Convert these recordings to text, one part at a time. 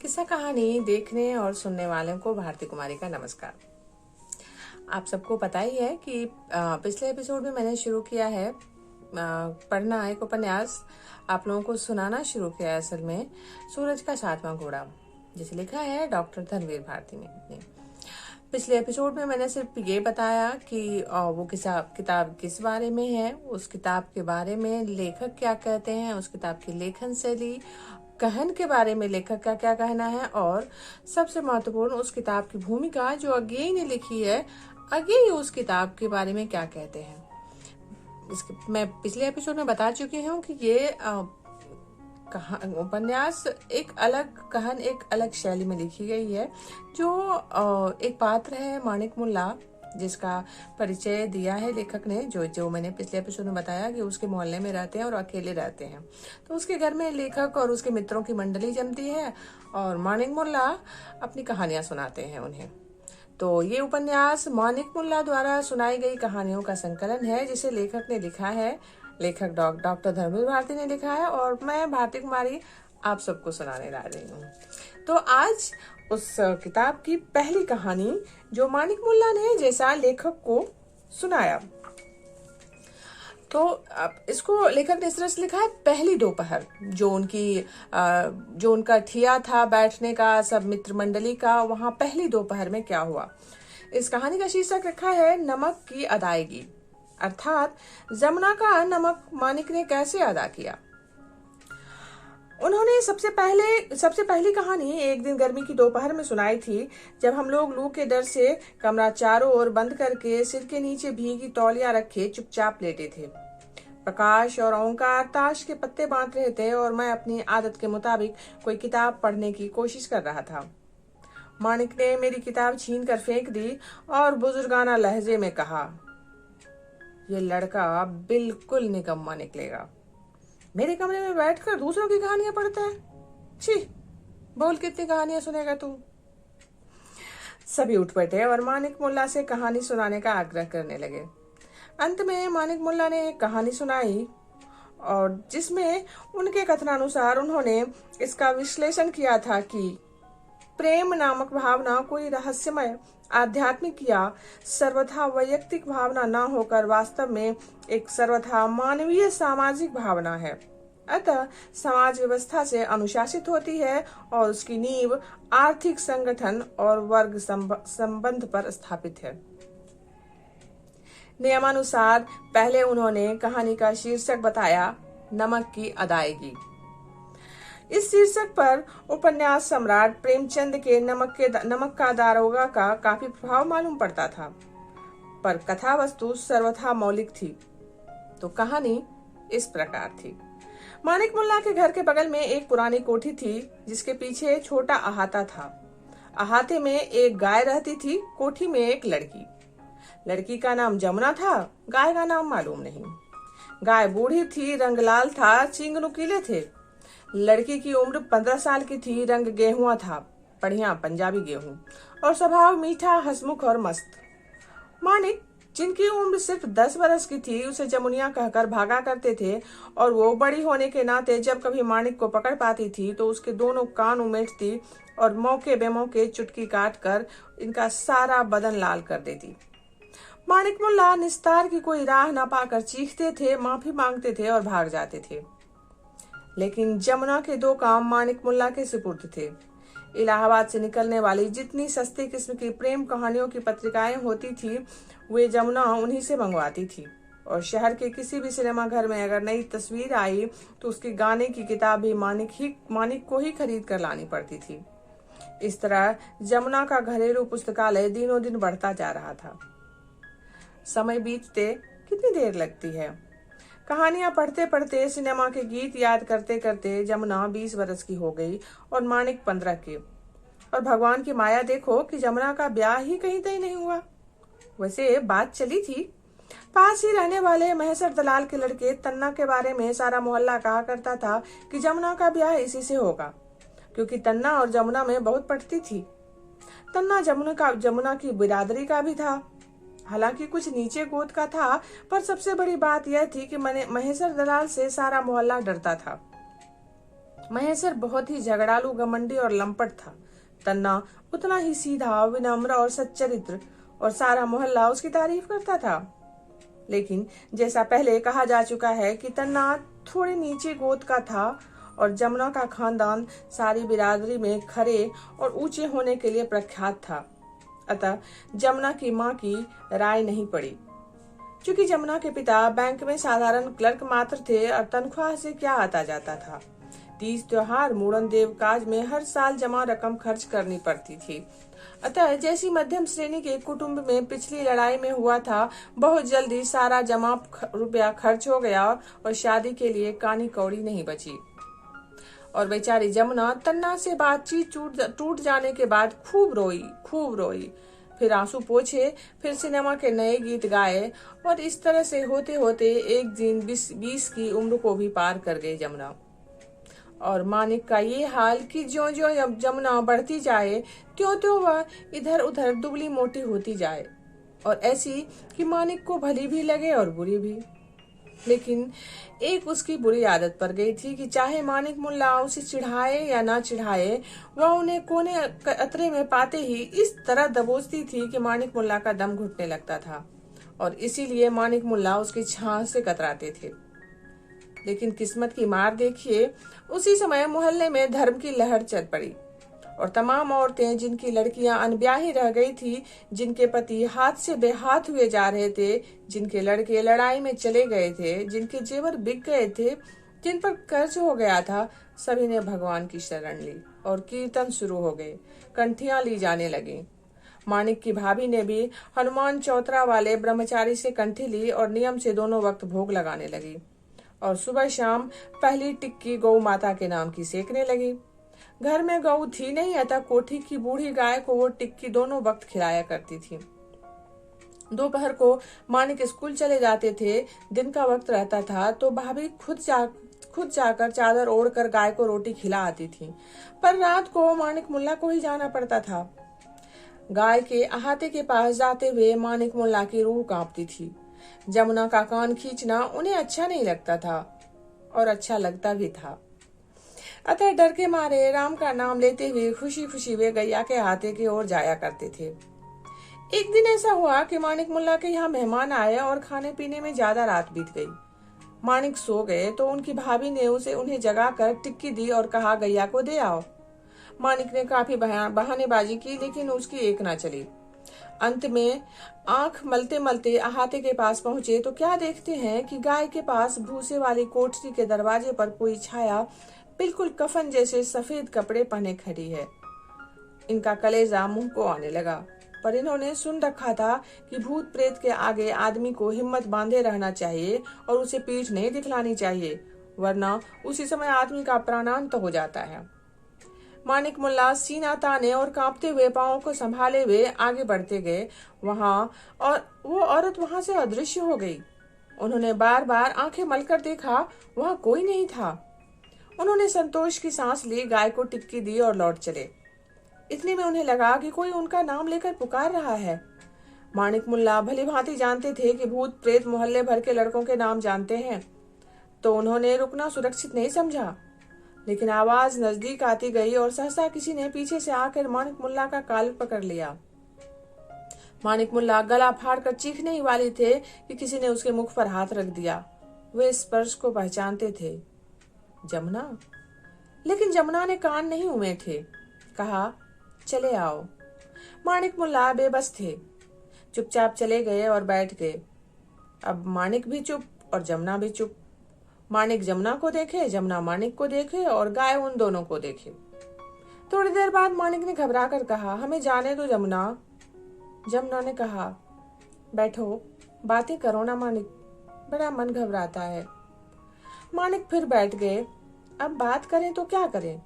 किस्सा कहानी देखने और सुनने वालों को भारती कुमारी का नमस्कार। आप सबको पता ही है कि पिछले एपिसोड में मैंने शुरू किया है पढ़ना एक उपन्यास आप लोगों को सुनाना शुरू किया है। असल में सूरज का सातवां घोड़ा, जिसे लिखा है डॉक्टर धर्मवीर भारती ने। पिछले एपिसोड में मैंने सिर्फ ये बताया कि वो किताब किस बारे में है, उस किताब के बारे में लेखक क्या कहते हैं, उस किताब की लेखन शैली, कहन के बारे में लेखक का क्या कहना है, और सबसे महत्वपूर्ण उस किताब की भूमिका जो अज्ञेय ने लिखी है, अज्ञेय उस किताब के बारे में क्या कहते हैं। मैं पिछले एपिसोड में बता चुकी हूँ कि ये उपन्यास एक अलग शैली में लिखी गई है। जो एक पात्र है मानिक मुल्ला, जिसका परिचय दिया है लेखक ने, जो मैंने पिछले एपिसोड में बताया कि उसके मोहल्ले में रहते हैं और अकेले रहते हैं। तो उसके घर में लेखक और उसके मित्रों की मंडली जमती है और मानिक मुल्ला अपनी कहानियां सुनाते हैं उन्हें। तो ये उपन्यास मानिक मुल्ला द्वारा सुनाई गई कहानियों का संकलन है, जिसे लेखक ने लिखा है, लेखक डॉक्टर धर्मवीर भारती ने लिखा है, और मैं भारती कुमारी आप सबको सुनाने ला रही हूँ। तो आज उस किताब की पहली कहानी जो मानिक मुल्ला ने जैसा लेखक को सुनाया, तो इसको लेखक ने इस तरह से लिखा है, पहली दोपहर। जो उनका ठिया था बैठने का सब मित्र मंडली का, वहां पहली दोपहर में क्या हुआ। इस कहानी का शीर्षक रखा है नमक की अदायगी, अर्थात जमुना का नमक मानिक ने कैसे अदा किया। उन्होंने सबसे पहली कहानी एक दिन गर्मी की दोपहर में सुनाई थी, जब हम लोग लू के डर से कमरा चारों ओर बंद करके सिर के नीचे भीगी तौलिया रखे चुपचाप लेटे थे। प्रकाश और ओंकार ताश के पत्ते बांट रहे थे और मैं अपनी आदत के मुताबिक कोई किताब पढ़ने की कोशिश कर रहा था। मानिक ने मेरी किताब छीन कर फेंक दी और बुजुर्गाना लहजे में कहा, ये लड़का बिल्कुल निकम्मा निकलेगा, मेरे कमरे में बैठकर दूसरों की कहानियां पढ़ता है। छी, बोल कितनी कहानियां सुनेगा तू। सभी उठ बैठे और मानिक मुल्ला से कहानी सुनाने का आग्रह करने लगे। अंत में मानिक मुल्ला ने एक कहानी सुनाई, और जिसमें उनके कथनानुसार उन्होंने इसका विश्लेषण किया था कि प्रेम नामक भावना कोई रहस्यमय आध्यात्मिक या सर्वथा वैयक्तिक भावना न होकर वास्तव में एक सर्वथा मानवीय सामाजिक भावना है। अतः समाज व्यवस्था से अनुशासित होती है और उसकी नींव आर्थिक संगठन और वर्ग संबंध पर स्थापित है। नियमानुसार पहले उन्होंने कहानी का शीर्षक बताया, नमक की अदायगी। इस शीर्षक पर उपन्यास सम्राट प्रेमचंद के नमक का दारोगा का काफी प्रभाव मालूम पड़ता था, पर कथा वस्तु सर्वथा मौलिक थी। तो कहानी इस प्रकार थी। मानिक मुल्ला के घर के बगल में एक पुरानी कोठी थी, जिसके पीछे छोटा अहाता था। अहाते में एक गाय रहती थी, कोठी में एक लड़की का नाम जमुना था, गाय का नाम मालूम नहीं। गाय बूढ़ी थी, रंग लाल था, सींग नुकीले थे। लड़की की उम्र 15 साल की थी, रंग गेहुआ था, बढ़िया पंजाबी गेहूं, और स्वभाव मीठा, हंसमुख और मस्त। मानिक, जिनकी उम्र सिर्फ 10 बरस की थी, उसे जमुनिया कहकर भागा करते थे, और वो बड़ी होने के नाते जब कभी मानिक को पकड़ पाती थी तो उसके दोनों कान उमेटती और मौके बेमौके चुटकी काट कर इनका सारा बदन लाल कर देती। मानिक मुल्ला निस्तार की कोई राह न पाकर चीखते थे, माफी मांगते थे और भाग जाते थे। लेकिन जमुना के दो काम मानिक मुल्ला के सुपुर्द थे। इलाहाबाद से निकलने वाली जितनी सस्ती किस्म की प्रेम कहानियों की पत्रिकाएं होती थी, वे जमुना उन्हीं से मंगवाती थी, और शहर के किसी भी सिनेमा घर में अगर नई तस्वीर आई तो उसके गाने की किताब भी मानिक को ही खरीद कर लानी पड़ती थी। इस तरह जमुना का घरेलू पुस्तकालय दिनों दिन बढ़ता जा रहा था। समय बीतते कितनी देर लगती है। कहानियां पढ़ते पढ़ते, सिनेमा के गीत याद करते करते जमुना 20 बरस की हो गई और मानिक 15 के। और भगवान की माया देखो कि जमुना का ब्याह ही कहीं तय नहीं हुआ। वैसे बात चली थी, पास ही रहने वाले महेसर दलाल के लड़के तन्ना के बारे में सारा मोहल्ला कहा करता था कि जमुना का ब्याह इसी से होगा, क्योंकि तन्ना और जमुना में बहुत पटती थी। तन्ना जमुना की बिरादरी का भी था, हालांकि कुछ नीचे गोद का था, पर सबसे बड़ी बात यह थी कि महेसर दलाल से सारा मोहल्ला डरता था। महेश्वर बहुत ही झगड़ालू, घमंडी और लंपट था। तन्ना उतना ही सीधा, विनम्र और सच्चरित्र, और सारा मोहल्ला उसकी तारीफ करता था। लेकिन जैसा पहले कहा जा चुका है कि तन्ना थोड़े नीचे गोद का था और जमुना का खानदान सारी बिरादरी में खरे और ऊंचे होने के लिए प्रख्यात था। अतः जमुना की माँ की राय नहीं पड़ी। क्योंकि जमुना के पिता बैंक में साधारण क्लर्क मात्र थे और तनख्वाह से क्या आता जाता था। तीज, त्योहार, मुड़न, देव काज में हर साल जमा रकम खर्च करनी पड़ती थी। अतः जैसी मध्यम श्रेणी के कुटुंब में पिछली लड़ाई में हुआ था, बहुत जल्दी सारा जमा रुपया खर्च हो गया और शादी के लिए कानी कौड़ी नहीं बची। और बेचारी जमुना तन्ना से बातचीत टूट जाने के बाद खूब रोई, फिर आंसू पोंछे, फिर सिनेमा के नए गीत गाए, और इस तरह से होते होते एक दिन 20 की उम्र को भी पार कर गई जमुना। और मानिक का ये हाल कि ज्यों ज्यों जमुना बढ़ती जाए, त्यों त्यों वह इधर उधर दुबली मोटी होती जाए, और ऐसी कि मानिक को भली भी लगे और बुरी भी। लेकिन एक उसकी बुरी आदत पड़ गई थी कि चाहे मानिक मुल्ला उसे चिढ़ाए या ना चिढ़ाए, वह उन्हें कोने अतरे में पाते ही इस तरह दबोचती थी कि मानिक मुल्ला का दम घुटने लगता था, और इसीलिए मानिक मुल्ला उसकी छां से कतराते थे। लेकिन किस्मत की मार देखिए, उसी समय मोहल्ले में धर्म की लहर चल पड़ी, और तमाम औरतें जिनकी लड़कियां अनब्याही रह गई थी, जिनके पति हाथ से बेहाथ हुए जा रहे थे, जिनके लड़के लड़ाई में चले गए थे, जिनके जेवर बिक गए थे, जिन पर कर्ज हो गया था, सभी ने भगवान की शरण ली और कीर्तन शुरू हो गए, कंठियां ली जाने लगी। मानिक की भाभी ने भी हनुमान चौतरा वाले ब्रह्मचारी से कंठी ली और नियम से दोनों वक्त भोग लगाने लगी, और सुबह शाम पहली टिक्की गौ माता के नाम की सेकने लगी। घर में गऊ थी नहीं, अतः कोठी की बूढ़ी गाय को वो टिक्की दोनों वक्त खिलाया करती थी। दोपहर को मानिक स्कूल चले जाते थे, दिन का वक्त रहता था तो भाभी खुद जाकर चादर ओढ़कर गाय को रोटी खिला आती थी, पर रात को मानिक मुल्ला को ही जाना पड़ता था। गाय के अहाते के पास जाते हुए मानिक मुल्ला की रूह कांपती थी। जमुना का कान खींचना उन्हें अच्छा नहीं लगता था, और अच्छा लगता भी था। अतः डर के मारे राम का नाम लेते हुए खुशी खुशी वे गैया के हाथे की ओर जाया करते थे। एक दिन ऐसा हुआ कि मानिक मुल्ला के यहाँ मेहमान आए और खाने पीने में ज्यादा रात बीत गई। मानिक सो गए तो उनकी भाभी ने उन्हें जगाकर टिक्की दी और कहा, गैया को दे आओ। मानिक ने काफी बहानेबाजी की, लेकिन उसकी एक ना चली। अंत में आंख मलते मलते अहाते के पास पहुंचे तो क्या देखते हैं कि गाय के पास भूसे वाली कोठरी के दरवाजे पर कोई छाया बिल्कुल कफन जैसे सफेद कपड़े पहने खड़ी है। इनका कलेजा मुंह को आने लगा, पर इन्होंने सुन रखा था कि भूत प्रेत के आगे आदमी को हिम्मत बांधे रहना चाहिए और उसे पीठ नहीं दिखलानी चाहिए, वरना उसी समय आदमी का प्राणांत हो जाता है। मानिक मुल्ला सीना ताने और कांपते हुए पांवों को संभाले हुए आगे बढ़ते गए और वो औरत वहां से अदृश्य हो गई। उन्होंने बार बार आंखें मलकर देखा, वहां कोई नहीं था। उन्होंने संतोष की सांस ली, गाय को टिक्की दी और लौट चले। इतने में उन्हें लगा कि कोई उनका नाम लेकर पुकार रहा है। मानिक मुल्ला भली भांति जानते थे कि भूत प्रेत मोहल्ले भर के लड़कों के नाम जानते हैं, तो उन्होंने रुकना सुरक्षित नहीं समझा। लेकिन आवाज नजदीक आती गई और सहसा किसी ने पीछे से आकर मानिक मुल्ला का काल पकड़ लिया। मानिक मुल्ला गला फाड़कर चीखने ही वाले थे कि किसी ने उसके मुख पर हाथ रख दिया। वे स्पर्श को पहचानते थे, जमुना। लेकिन जमुना ने कान नहीं उमे थे। कहा, चले आओ। मानिक मुल्ला बेबस थे, चुपचाप चले गए और बैठ गए। अब मानिक भी चुप और जमुना भी चुप। मानिक जमुना को देखे, जमुना मानिक को देखे, और गाय उन दोनों को देखे। थोड़ी देर बाद मानिक ने घबरा कर कहा, हमें जाने दो जमुना। जमुना ने कहा, बैठो, बातें करो ना मानिक, बड़ा मन घबराता है। मानिक फिर बैठ गए। अब बात करें तो क्या करें।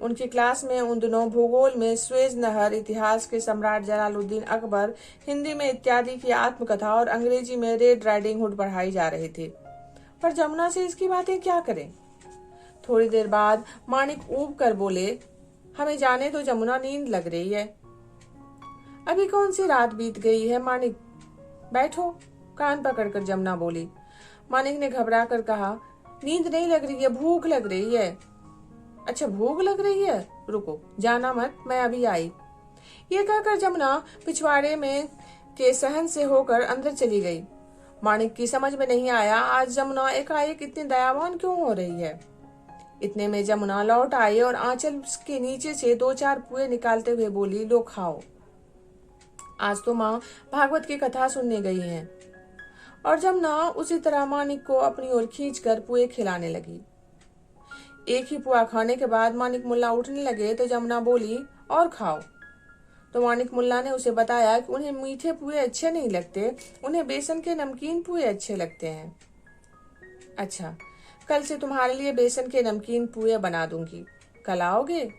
उनकी क्लास में उन दिनों भूगोल में स्वेज नहर, इतिहास के सम्राट जलालुद्दीन अकबर, हिंदी में इत्यादि की आत्मकथा और अंग्रेजी में रेड राइडिंग हुड पढ़ाई जा रही थी, पर जमुना से इसकी बातें क्या करें। थोड़ी देर बाद मानिक ऊब कर बोले, हमें जाने तो जमुना, नींद लग रही है। अभी कौन सी रात बीत गई है मानिक, बैठो, कान पकड़कर जमुना बोली। मानिक ने घबरा कर कहा, नींद नहीं लग रही है, भूख लग रही है। अच्छा भूख लग रही है, रुको, जाना मत, मैं अभी आई। ये कहकर जमुना पिछवाड़े में के सहन से होकर अंदर चली गई। माणिक की समझ में नहीं आया आज जमुना एकाएक इतनी दयावान क्यों हो रही है। इतने में जमुना लौट आई और आंचल के नीचे से 2-4 पुए निकालते हुए बोली, लो खाओ। आज तो माँ भागवत की कथा सुनने गई हैं। और जमुना उसी तरह माणिक को अपनी ओर खींचकर पुए खिलाने लगी। एक ही पुआ खाने के बाद माणिक मुल्ला उठने लगे तो जमुना बोली, और खाओ। तो माणिक मुल्ला ने उसे बताया कि उन्हें मीठे पुए अच्छे नहीं लगते, उन्हें बेसन के नमकीन पुए अच्छे लगते हैं। अच्छा, कल से तुम्हारे लिए बेसन के नमकीन पुए बना दूंगी, कल आओगे?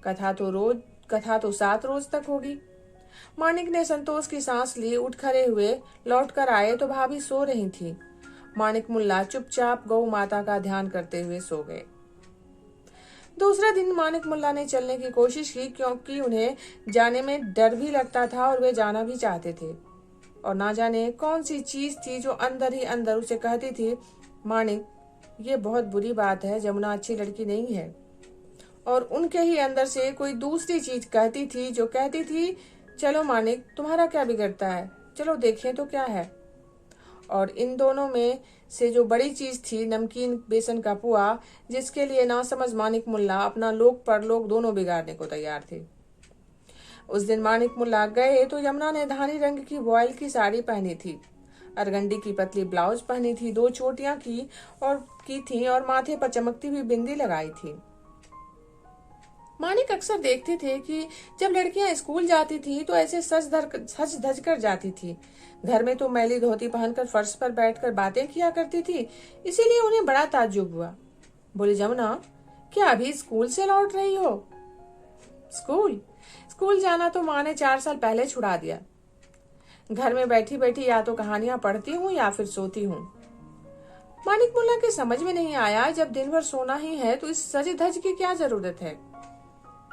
कथा तो 7 रोज तक होगी। माणिक ने संतोष की सांस ली। उठ खड़े हुए लौट कर आए तो भाभी सो रही थी। माणिक मुल्ला चुपचाप गौ माता का ध्यान करते हुए सो गए। दूसरा दिन माणिक मुल्ला ने चलने की कोशिश की, क्योंकि उन्हें जाने में डर भी लगता था और वे जाना भी चाहते थे। और ना जाने कौन सी चीज थी जो अंदर ही अंदर उसे कहती थी, माणिक, ये बहुत बुरी बात है, जमुना अच्छी लड़की नहीं है। और उनके ही अंदर से कोई दूसरी चीज कहती थी जो कहती थी, चलो माणिक, तुम्हारा क्या बिगड़ता है, चलो देखें तो क्या है। और इन दोनों में से जो बड़ी चीज थी नमकीन बेसन का पुआ, जिसके लिए नासमझ माणिक मुल्ला अपना लोक परलोक दोनों बिगाड़ने को तैयार थे। उस दिन माणिक मुल्ला गए तो यमुना ने धानी रंग की वॉयल की साड़ी पहनी थी, अरगंडी की पतली ब्लाउज पहनी थी, 2 चोटियां की थी और माथे पर चमकती हुई बिंदी लगाई थी। माणिक अक्सर देखते थे कि जब लड़कियां स्कूल जाती थी तो ऐसे सज धज कर जाती थी। घर में तो मैली धोती पहनकर फर्श पर बैठकर बातें किया करती थी, इसीलिए उन्हें बड़ा ताज्जुब हुआ। बोले, जमुना, क्या अभी स्कूल से लौट रही हो? स्कूल जाना तो माँ ने 4 साल पहले छुड़ा दिया। घर में बैठी बैठी या तो कहानियां पढ़ती हूँ या फिर सोती हूँ। माणिक मुल्ला के समझ में नहीं आया, जब दिन भर सोना ही है तो इस सज धज की क्या जरूरत है।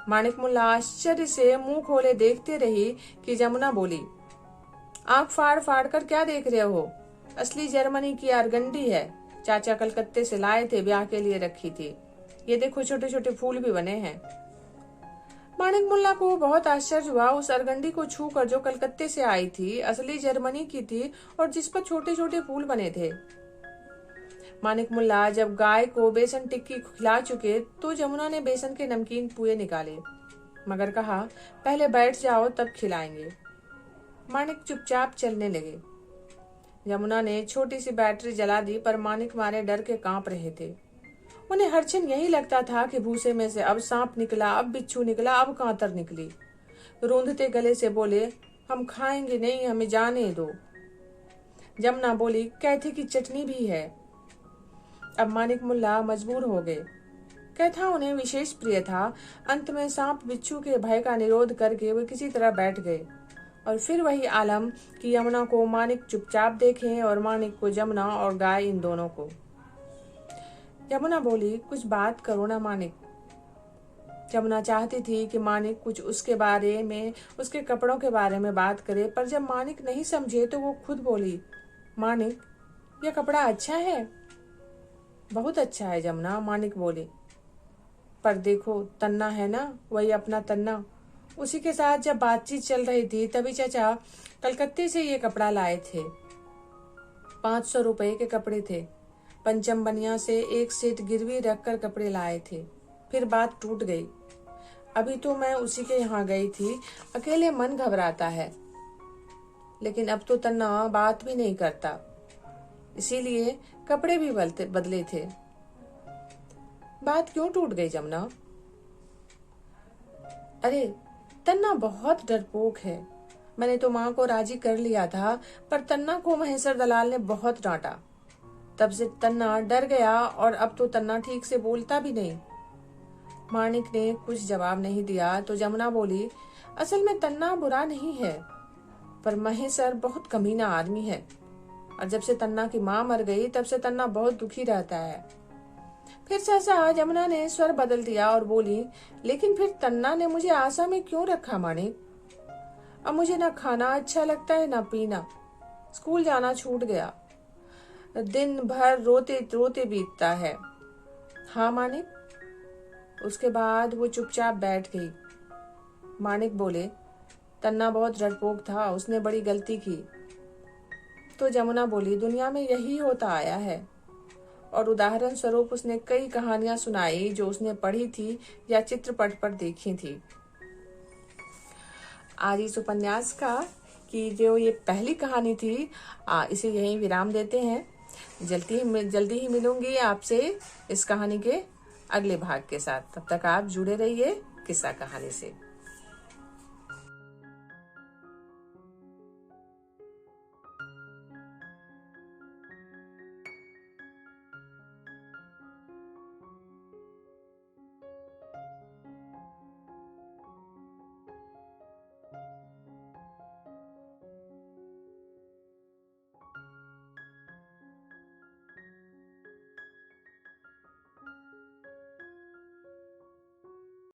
माणिक मुल्ला आश्चर्य से मुंह खोले देखते रही कि जमुना बोली, आंख फाड़ फाड़ कर क्या देख रहे हो? असली जर्मनी की अरगंडी है, चाचा कलकत्ते से लाए थे, ब्याह के लिए रखी थी। ये देखो, छोटे छोटे फूल भी बने हैं। माणिक मुल्ला को बहुत आश्चर्य हुआ। उस अरगंडी को छूकर जो कलकत्ते से आई थी, असली जर्मनी की थी और जिस पर छोटे छोटे फूल बने थे। माणिक मुल्ला जब गाय को बेसन टिक्की खिला चुके तो जमुना ने बेसन के नमकीन पुए निकाले, मगर कहा, पहले बैठ जाओ तब खिलाएंगे। माणिक चुपचाप चलने लगे। जमुना ने छोटी सी बैटरी जला दी, पर माणिक मारे डर के कांप रहे थे। उन्हें हर क्षण यही लगता था कि भूसे में से अब सांप निकला, अब बिच्छू निकला, अब कांतर निकली। रूंधते गले से बोले, हम खाएंगे नहीं, हमें जाने दो। जमुना बोली, कैथे की चटनी भी है। अब माणिक मुल्ला मजबूर हो गए। कैथा उन्हें विशेष प्रिय था। अंत में सांप बिच्छू के भय का निरोध करके वे किसी तरह बैठ गए। और फिर वही आलम कि यमुना को माणिक चुपचाप देखें और माणिक को जमुना और गाय इन दोनों को। यमुना बोली, कुछ बात करो ना माणिक। जमुना चाहती थी कि माणिक कुछ उसके बारे में, उसके कपड़ों के बारे में बात करे, पर जब माणिक नहीं समझे तो वो खुद बोली, माणिक, यह कपड़ा अच्छा है? बहुत अच्छा है जमुना, माणिक बोले। पर देखो, तन्ना है ना, वही अपना तन्ना, उसी के साथ जब बातचीत चल रही थी तभी चाचा कलकत्ते से ये कपड़ा लाए थे। 500 रुपए के कपड़े थे। पंचम बनिया से एक सेट गिरवी रखकर कपड़े लाए थे। फिर बात टूट गई। अभी तो मैं उसी के यहाँ गई थी, अकेले मन घबराता है। लेकिन अब तो तन्ना बात भी नहीं करता, इसीलिए कपड़े भी बदले थे। बात क्यों टूट गई जमुना? अरे, तन्ना बहुत डरपोक है। मैंने तो माँ को राजी कर लिया था, पर तन्ना को महेश्वर दलाल ने बहुत डांटा। तब से तन्ना डर गया और अब तो तन्ना ठीक से बोलता भी नहीं। माणिक ने कुछ जवाब नहीं दिया तो जमुना बोली, असल में तन्ना बुरा नहीं है, पर महेश्वर बहुत कमीना आदमी है। और जब से तन्ना की माँ मर गई तब से तन्ना बहुत दुखी रहता है। फिर सहसा जमुना ने स्वर बदल दिया और बोली, लेकिन फिर तन्ना ने मुझे आशा में क्यों रखा माणिक? अब मुझे ना खाना अच्छा लगता है ना पीना। स्कूल जाना छूट गया। दिन भर रोते रोते बीतता है। हाँ माणिक? उसके बाद वो चुपचाप बैठ गई। माणिक बोले, तन्ना बहुत डरपोक था, उसने बड़ी गलती की। तो जमुना बोली, दुनिया में यही होता आया है। और उदाहरण स्वरूप उसने कई कहानियां सुनाई जो उसने पढ़ी थी या चित्रपट पर देखी थी। आज इस उपन्यास का की जो ये पहली कहानी थी, इसे यहीं विराम देते हैं। जल्दी ही मिलूंगी आपसे इस कहानी के अगले भाग के साथ। तब तक आप जुड़े रहिए किस्सा कहानी से।